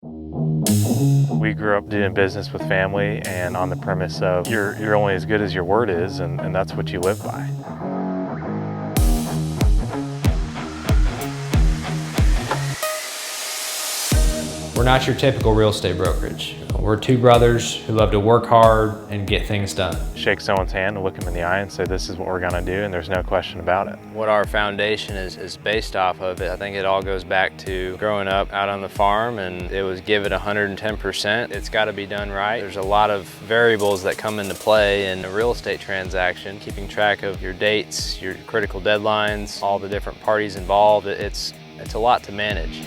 We grew up doing business with family and on the premise of you're only as good as your word is, and that's what you live by. We're not your typical real estate brokerage. We're two brothers who love to work hard and get things done. Shake someone's hand and look them in the eye and say, this is what we're gonna do, and there's no question about it. What our foundation is based off of, I think it all goes back to growing up out on the farm, and it was give it 110%. It's gotta be done right. There's a lot of variables that come into play in a real estate transaction. Keeping track of your dates, your critical deadlines, all the different parties involved, it's a lot to manage.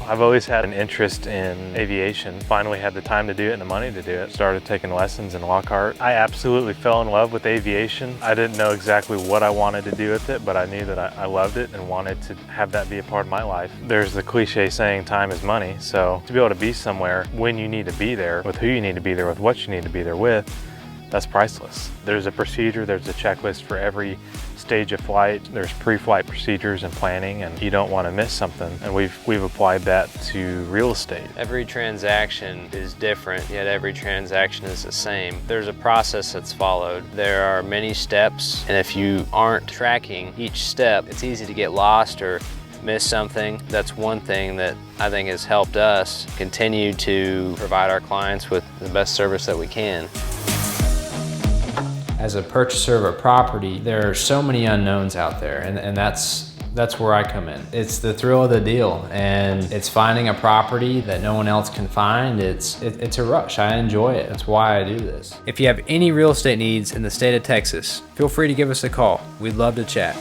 I've always had an interest in aviation. Finally had the time to do it and the money to do it. Started taking lessons in Lockhart. I absolutely fell in love with aviation. I didn't know exactly what I wanted to do with it, but I knew that I loved it and wanted to have that be a part of my life. There's the cliche saying, time is money. So to be able to be somewhere when you need to be there, with who you need to be there, with what you need to be there with, that's priceless. There's a procedure, there's a checklist for every stage of flight. There's pre-flight procedures and planning, and you don't want to miss something. And we've applied that to real estate. Every transaction is different, yet every transaction is the same. There's a process that's followed. There are many steps, and if you aren't tracking each step, it's easy to get lost or miss something. That's one thing that I think has helped us continue to provide our clients with the best service that we can. As a purchaser of a property, there are so many unknowns out there, and that's where I come in. It's the thrill of the deal, and it's finding a property that no one else can find. It's a rush. I enjoy it. That's why I do this. If you have any real estate needs in the state of Texas, feel free to give us a call. We'd love to chat.